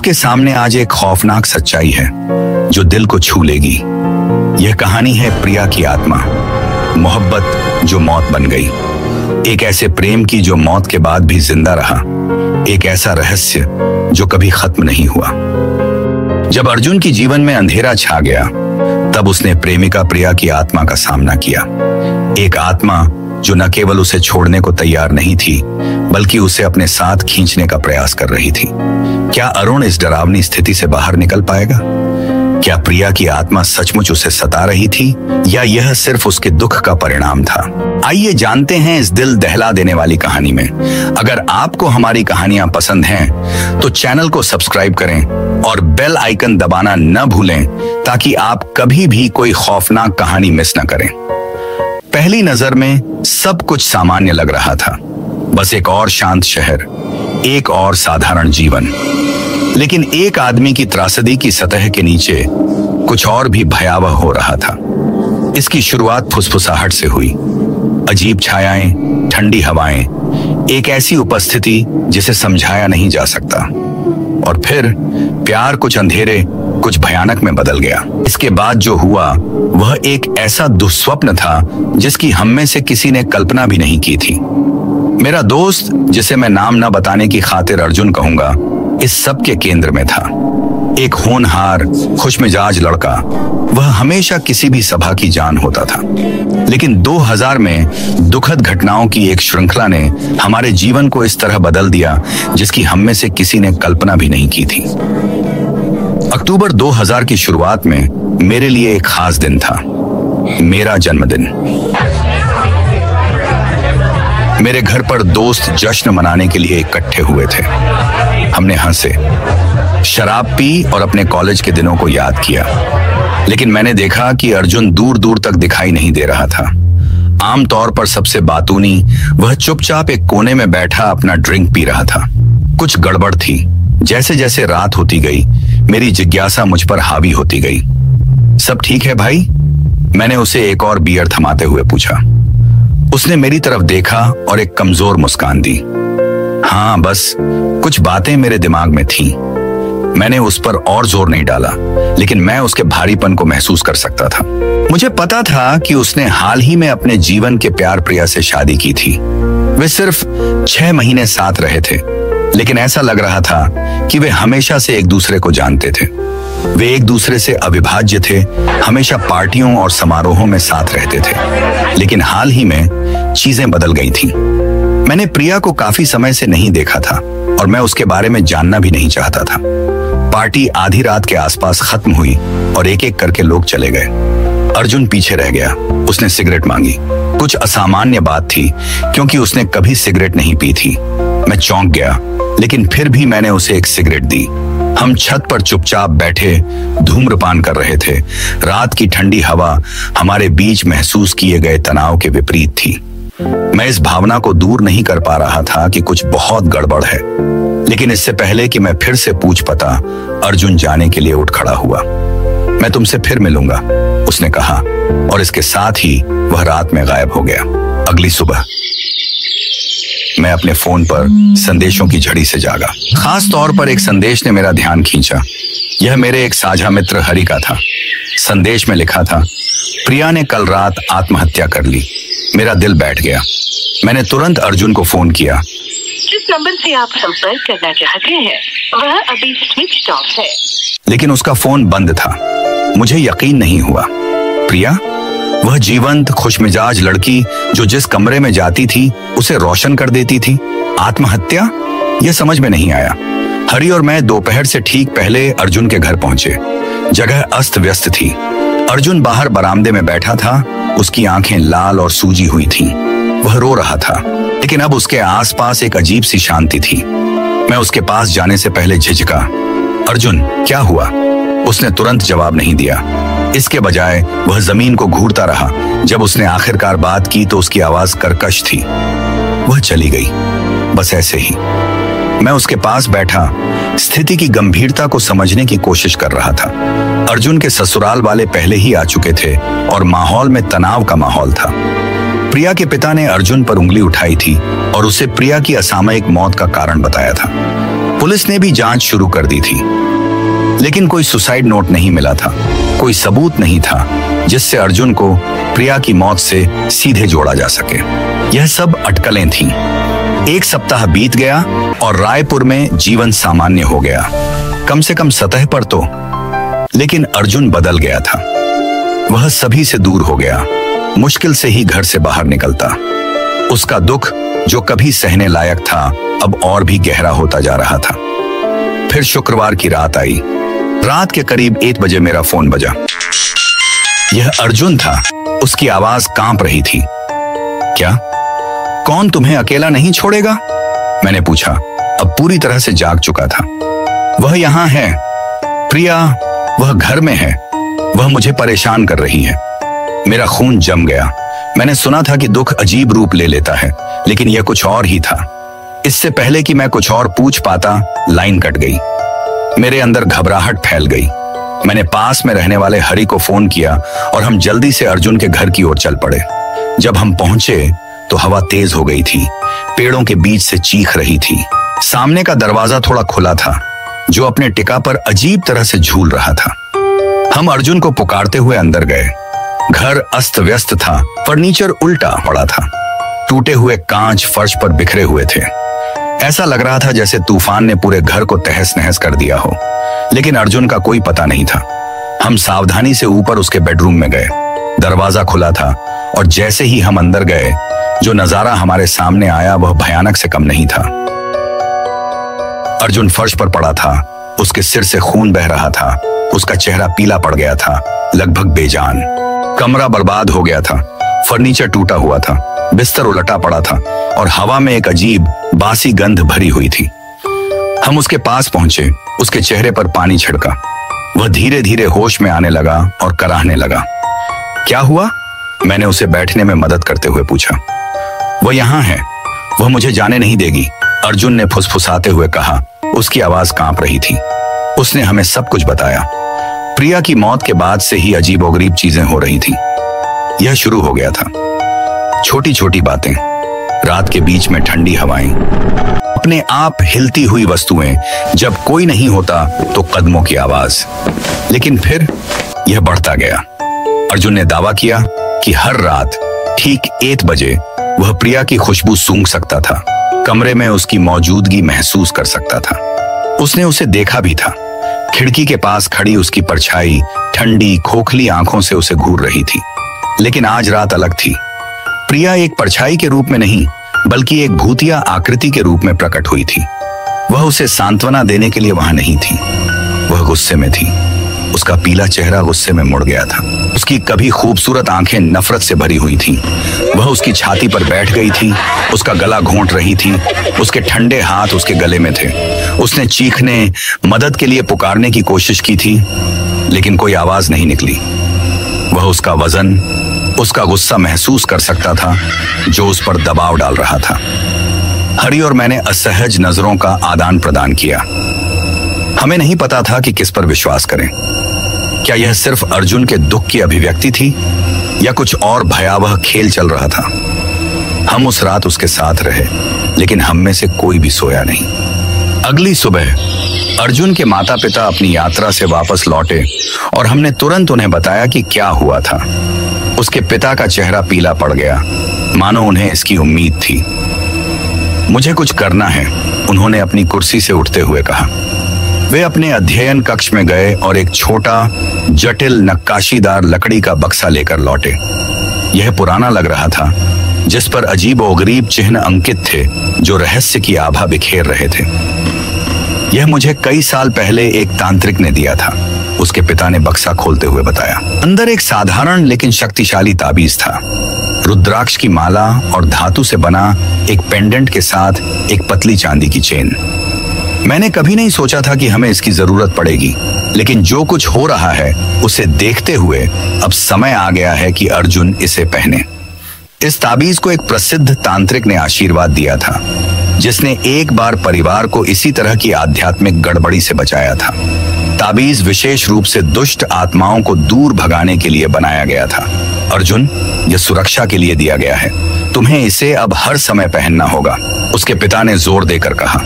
आपके सामने आज एक खौफनाक सच्चाई है जो दिल को छू लेगी। यह कहानी है प्रिया की आत्मा, मोहब्बत जो मौत बन गई, एक ऐसे प्रेम की जो मौत के बाद भी जिंदा रहा, एक ऐसा रहस्य जो कभी खत्म नहीं हुआ। जब अर्जुन की जीवन में अंधेरा छा गया, तब उसने प्रेमिका प्रिया की आत्मा का सामना किया। एक आत्मा जो न केवल उसे छोड़ने को तैयार नहीं थी, बल्कि उसे अपने साथ खींचने का प्रयास कर रही थी। क्या अरुण इस डरावनी स्थिति से बाहर निकल पाएगा? क्या प्रिया की आत्मा सचमुच उसे सता रही थी, या यह सिर्फ उसके दुख का परिणाम था? आइए जानते हैं इस दिल दहला देने वाली कहानी में। अगर आपको हमारी कहानियां पसंद हैं, तो चैनल को सब्सक्राइब करें और बेल आइकन दबाना न भूलें, ताकि आप कभी भी कोई खौफनाक कहानी मिस न करें। पहली नजर में सब कुछ सामान्य लग रहा था, बस एक और शांत शहर, एक और साधारण जीवन। लेकिन एक आदमी की त्रासदी की सतह के नीचे कुछ और भी भयावह हो रहा था। इसकी शुरुआत फुसफुसाहट से हुई। अजीब छायाएं, ठंडी हवाएं, एक ऐसी उपस्थिति जिसे समझाया नहीं जा सकता। और फिर प्यार कुछ अंधेरे, कुछ भयानक में बदल गया। इसके बाद जो हुआ वह एक ऐसा दुस्वप्न था जिसकी हम में से किसी ने कल्पना भी नहीं की थी। मेरा दोस्त, जिसे मैं नाम न बताने की खातिर अर्जुन कहूंगा, इस सब के केंद्र में था। एक होनहार, खुशमिजाज लड़का। वह हमेशा किसी भी सभा की जान होता था। लेकिन 2000 में दुखद घटनाओं की एक श्रृंखला ने हमारे जीवन को इस तरह बदल दिया जिसकी हम में से किसी ने कल्पना भी नहीं की थी। अक्टूबर 2000 की शुरुआत में मेरे लिए एक खास दिन था, मेरा जन्मदिन। मेरे घर पर दोस्त जश्न मनाने के लिए इकट्ठे हुए थे। हमने हंसे, शराब पी और अपने कॉलेज के दिनों को याद किया। लेकिन मैंने देखा कि अर्जुन दूर दूर तक दिखाई नहीं दे रहा था। आमतौर पर सबसे बातूनी वह चुपचाप एक कोने में बैठा अपना ड्रिंक पी रहा था। कुछ गड़बड़ थी। जैसे जैसे रात होती गई, मेरी जिज्ञासा मुझ पर हावी होती गई। सब ठीक है भाई? मैंने उसे एक और बियर थमाते हुए पूछा। उसने मेरी तरफ देखा और एक कमजोर मुस्कान दी। हाँ, बस कुछ बातें मेरे दिमाग में थीं। मैंने उस पर और जोर नहीं डाला, लेकिन मैं उसके भारीपन को महसूस कर सकता था। मुझे पता था कि उसने हाल ही में अपने जीवन के प्यार प्रिया से शादी की थी। वे सिर्फ 6 महीने साथ रहे थे, लेकिन ऐसा लग रहा था कि वे हमेशा से एक दूसरे को जानते थे। वे एक दूसरे से अविभाज्य थे, हमेशा पार्टियों और समारोहों में साथ रहते थे। लेकिन हाल ही में चीजें बदल गई थीं। मैंने प्रिया को काफी समय से नहीं देखा था और मैं उसके बारे में जानना भी नहीं चाहता था। पार्टी आधी रात के आसपास खत्म हुई और एक एक करके लोग चले गए। अर्जुन पीछे रह गया। उसने सिगरेट मांगी। कुछ असामान्य बात थी, क्योंकि उसने कभी सिगरेट नहीं पी थी। मैं चौंक गया, लेकिन फिर भी मैंने उसे एक सिगरेट दी। हम छत पर चुपचाप बैठे धूम्रपान कर रहे थे। रात की ठंडी हवा हमारे बीच महसूस किए गए तनाव के विपरीत थी। मैं इस भावना को दूर नहीं कर पा रहा था कि कुछ बहुत गड़बड़ है। लेकिन इससे पहले कि मैं फिर से पूछ पाता, अर्जुन जाने के लिए उठ खड़ा हुआ। मैं तुमसे फिर मिलूंगा, उसने कहा, और इसके साथ ही वह रात में गायब हो गया। अगली सुबह मैं अपने फोन पर संदेशों की झड़ी से जागा। खास तौर पर एक संदेश ने मेरा ध्यान खींचा। यह मेरे एक साझा मित्र हरि का था। संदेश में लिखा था, प्रिया ने कल रात आत्महत्या कर ली। मेरा दिल बैठ गया। मैंने तुरंत अर्जुन को फोन किया। जिस नंबर से आप संपर्क करना चाहते हैं वह अभी स्विच ऑफ है। लेकिन उसका फोन बंद था। मुझे यकीन नहीं हुआ। प्रिया, वह जीवंत खुशमिजाज लड़की जो जिस कमरे में जाती थी उसे रोशन कर देती थी, आत्महत्या? यह समझ में नहीं आया। हरि और मैं दोपहर से ठीक पहले अर्जुन के घर पहुंचे। जगह अस्त व्यस्त थी। अर्जुन बाहर बरामदे में बैठा था। उसकी आंखें लाल और सूजी हुई थीं। वह रो रहा था, लेकिन अब उसके आसपास एक अजीब सी शांति थी। मैं उसके पास जाने से पहले झिझका। अर्जुन, क्या हुआ? उसने तुरंत जवाब नहीं दिया। इसके बजाय वह जमीन को घूरता रहा। जब उसने आखिरकार बात की तो उसकी आवाज कर्कश थी। वह चली गई, बस ऐसे ही। मैं उसके पास बैठा, स्थिति की गंभीरता को समझने की कोशिश कर रहा था। अर्जुन के ससुराल वाले पहले ही आ चुके थे और माहौल में तनाव का माहौल था। प्रिया के पिता ने अर्जुन पर उंगली उठाई थी और उसे प्रिया की असामयिक मौत का कारण बताया था। पुलिस ने भी जांच शुरू कर दी थी, लेकिन कोई सुसाइड नोट नहीं मिला था, कोई सबूत नहीं था जिससे अर्जुन को प्रिया की मौत से सीधे जोड़ा जा सके। यह सब अटकलें थीं। एक सप्ताह बीत गया और रायपुर में जीवन सामान्य हो गया, कम से कम सतह पर तो। लेकिन अर्जुन बदल गया था। वह सभी से दूर हो गया, मुश्किल से ही घर से बाहर निकलता। उसका दुख जो कभी सहने लायक था अब और भी गहरा होता जा रहा था। फिर शुक्रवार की रात आई। रात के करीब 1 बजे मेरा फोन बजा। यह अर्जुन था। उसकी आवाज कांप रही थी। क्या? कौन तुम्हें अकेला नहीं छोड़ेगा? मैंने पूछा, अब पूरी तरह से जाग चुका था। वह यहां है प्रिया, वह घर में है, वह मुझे परेशान कर रही है। मेरा खून जम गया। मैंने सुना था कि दुख अजीब रूप ले लेता है, लेकिन यह कुछ और ही था। इससे पहले कि मैं कुछ और पूछ पाता, लाइन कट गई। मेरे अंदर घबराहट फैल गई। मैंने पास में रहने वाले हरि को फोन किया और हम जल्दी से अर्जुन के घर की ओर चल पड़े। जब हम पहुंचे तो हवा तेज हो गई थी, पेड़ों के बीच से चीख रही थी। सामने का दरवाजा थोड़ा खुला था, जो अपने टिका पर अजीब तरह से झूल रहा था। हम अर्जुन को पुकारते हुए अंदर गए। घर अस्त व्यस्त था, फर्नीचर उल्टा पड़ा था, टूटे हुए कांच फर्श पर बिखरे हुए थे। ऐसा लग रहा था जैसे तूफान ने पूरे घर को तहस नहस कर दिया हो। लेकिन अर्जुन का कोई पता नहीं था। हम सावधानी से ऊपर उसके बेडरूम में गए। दरवाजा खुला था और जैसे ही हम अंदर गए, जो नजारा हमारे सामने आया वह भयानक से कम नहीं था। अर्जुन फर्श पर पड़ा था, उसके सिर से खून बह रहा था, उसका चेहरा पीला पड़ गया था, लगभग बेजान। कमरा बर्बाद हो गया था, फर्नीचर टूटा हुआ था, बिस्तर उलटा पड़ा था और हवा में एक अजीब बासी गंध भरी हुई थी। हम उसके पास पहुंचे, उसके चेहरे पर पानी छिड़का। वह धीरे धीरे होश में आने लगा और कराहने लगा। क्या हुआ? मैंने उसे बैठने में मदद करते हुए पूछा। वह यहां है, वह मुझे जाने नहीं देगी, अर्जुन ने फुसफुसाते हुए कहा। उसकी आवाज कांप रही थी। उसने हमें सब कुछ बताया। प्रिया की मौत के बाद से ही अजीबोगरीब चीजें हो रही थी। यह शुरू हो गया था, छोटी छोटी बातें, रात के बीच में ठंडी हवाएं, अपने आप हिलती हुई वस्तुएं, जब कोई नहीं होता तो कदमों की आवाज। लेकिन फिर यह बढ़ता गया। अर्जुन ने दावा किया कि हर रात ठीक 1 बजे वह प्रिया की खुशबू सूंघ सकता था, कमरे में उसकी मौजूदगी महसूस कर सकता था। उसने उसे देखा भी था। खिड़की के पास खड़ी उसकी परछाई ठंडी खोखली आंखों से उसे घूर रही थी। लेकिन आज रात अलग थी। प्रिया एक परछाई के रूप में नहीं, बल्कि एक भूतिया आकृति के रूप में प्रकट हुई थी। वह उसे सांत्वना देने के लिए वहां नहीं थी, वह गुस्से में थी। उसका पीला चेहरा गुस्से में मुड़ गया था। उसकी कभी खूबसूरत आंखें नफरत से भरी हुई थीं। वह उसकी छाती पर बैठ गई थी, उसका गला घोंट रही थी, उसके ठंडे हाथ उसके गले में थे। उसने चीखने, मदद के लिए पुकारने की कोशिश की थी, लेकिन कोई आवाज नहीं निकली। वह उसका वजन, उसका गुस्सा महसूस कर सकता था, जो उस पर दबाव डाल रहा था। हरि और मैंने असहज नजरों का आदान प्रदान किया। हमें नहीं पता था कि किस पर विश्वास करें। क्या यह सिर्फ अर्जुन के दुख की अभिव्यक्ति थी या कुछ और भयावह खेल चल रहा था? हम उस रात उसके साथ रहे, लेकिन हम में से कोई भी सोया नहीं। अगली सुबह अर्जुन के माता पिता अपनी यात्रा से वापस लौटे और हमने तुरंत उन्हें बताया कि क्या हुआ था। उसके पिता का चेहरा पीला पड़ गया, मानो उन्हें इसकी उम्मीद थी। मुझे कुछ करना है, उन्होंने अपनी कुर्सी से उठते हुए कहा। वे अपने अध्ययन कक्ष में गए और एक छोटा जटिल नक्काशीदार लकड़ी का बक्सा लेकर लौटे। यह पुराना लग रहा था, जिस पर अजीबोगरीब चिन्ह अंकित थे, जो रहस्य की आभा बिखेर रहे थे। यह मुझे कई साल पहले एक तांत्रिक ने दिया था, उसके पिता ने बक्सा खोलते हुए बताया। अंदर एक साधारण लेकिन शक्तिशाली ताबीज था। रुद्राक्ष की माला और धातु से बना एक पेंडेंट के साथ एक पतली चांदी की चेन। मैंने कभी नहीं सोचा था कि हमें इसकी जरूरत पड़ेगी, लेकिन जो कुछ हो रहा है उसे देखते हुए अब समय आ गया है कि अर्जुन इसे पहने। इस ताबीज को एक प्रसिद्ध तांत्रिक ने आशीर्वाद दिया था, जिसने एक बार परिवार को इसी तरह की आध्यात्मिक गड़बड़ी से बचाया था। ताबीज विशेष रूप से दुष्ट आत्माओं को दूर भगाने के लिए बनाया गया था। अर्जुन, यह सुरक्षा के लिए दिया गया है, तुम्हें इसे अब हर समय पहनना होगा, उसके पिता ने जोर देकर कहा।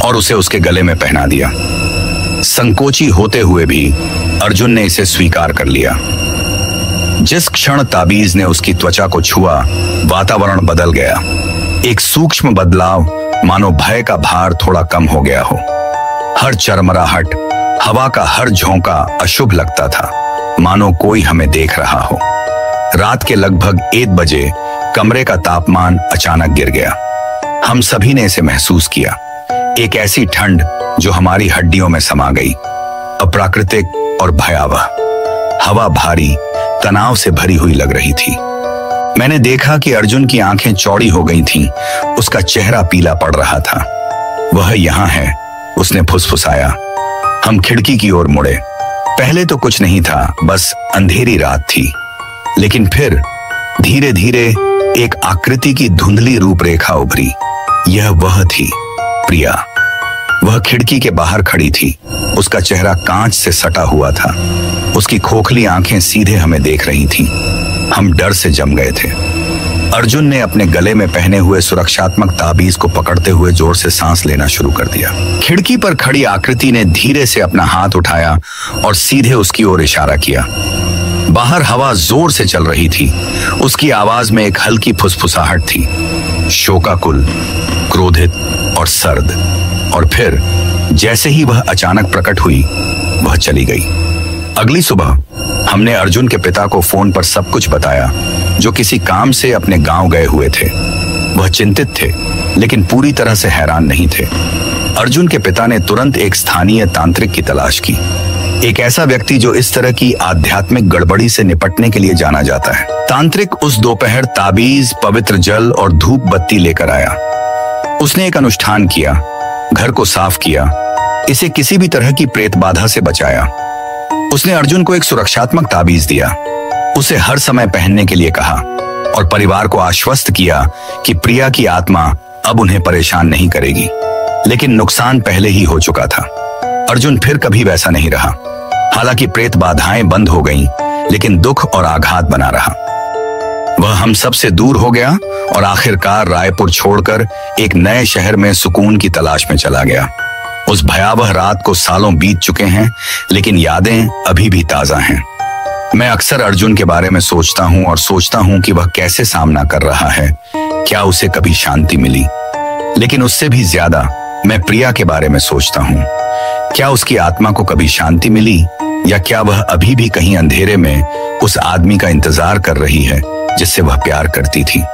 और उसे उसके गले में पहना दिया। संकोची होते हुए भी अर्जुन ने इसे स्वीकार कर लिया। जिस क्षण ताबीज ने उसकी त्वचा को छुआ, वातावरण बदल गया। एक सूक्ष्म बदलाव, मानो भय का भार थोड़ा कम हो गया हो। हर चरमराहट, हवा का हर झोंका अशुभ लगता था, मानो कोई हमें देख रहा हो। रात के लगभग 1 बजे कमरे का तापमान अचानक गिर गया। हम सभी ने इसे महसूस किया, एक ऐसी ठंड जो हमारी हड्डियों में समा गई, अप्राकृतिक और भयावह। हवा भारी, तनाव से भरी हुई लग रही थी। मैंने देखा कि अर्जुन की आंखें चौड़ी हो गई थीं, उसका चेहरा पीला पड़ रहा था। वह यहाँ है, उसने फुसफुसाया। हम खिड़की की ओर मुड़े। पहले तो कुछ नहीं था, बस अंधेरी रात थी। लेकिन फिर धीरे धीरे एक आकृति की धुंधली रूपरेखा उभरी। यह वह थी, प्रिया। वह खिड़की के बाहर खड़ी थी। उसका चेहरा कांच से सटा हुआ था। उसकी खोखली आंखें सीधे हमें देख रही थीं। हम डर से जम गए थे। अर्जुन ने अपने गले में पहने हुए सुरक्षात्मक ताबीज को पकड़ते हुए जोर से सांस लेना शुरू कर दिया। खिड़की पर खड़ी आकृति ने धीरे से अपना हाथ उठाया और सीधे उसकी ओर इशारा किया। बाहर हवा जोर से चल रही थी। उसकी आवाज में एक हल्की फुसफुसाहट थी, शोकाकुल, क्रोधित और सर्द। और फिर जैसे ही वह अचानक प्रकट हुई, वह चली गई। अगली सुबह हमने अर्जुन के पिता को फोन पर सब कुछ बताया, जो किसी काम से अपने गांव गए हुए थे। वह चिंतित थे, लेकिन पूरी तरह से हैरान नहीं थे। अर्जुन के पिता ने तुरंत एक स्थानीय तांत्रिक की तलाश की, एक ऐसा व्यक्ति जो इस तरह की आध्यात्मिक गड़बड़ी से निपटने के लिए जाना जाता है। तांत्रिक उस दोपहर ताबीज, पवित्र जल और धूप बत्ती लेकर आया। उसने एक अनुष्ठान किया, घर को साफ किया, इसे किसी भी तरह की प्रेत बाधा से बचाया। उसने अर्जुन को एक सुरक्षात्मक ताबीज दिया, उसे हर समय पहनने के लिए कहा और परिवार को आश्वस्त किया कि प्रिया की आत्मा अब उन्हें परेशान नहीं करेगी। लेकिन नुकसान पहले ही हो चुका था। अर्जुन फिर कभी वैसा नहीं रहा। हालांकि प्रेत बाधाएं बंद हो गईं, लेकिन दुख और आघात बना रहा। वह हम सब से दूर हो गया और आखिरकार रायपुर छोड़कर एक नए शहर में सुकून की तलाश में चला गया। उस भयावह रात को सालों बीत चुके हैं, लेकिन यादें अभी भी ताजा हैं। मैं अक्सर अर्जुन के बारे में सोचता हूं और सोचता हूं कि वह कैसे सामना कर रहा है। क्या उसे कभी शांति मिली? लेकिन उससे भी ज्यादा मैं प्रिया के बारे में सोचता हूं। क्या उसकी आत्मा को कभी शांति मिली, या क्या वह अभी भी कहीं अंधेरे में उस आदमी का इंतजार कर रही है जिससे वह प्यार करती थी?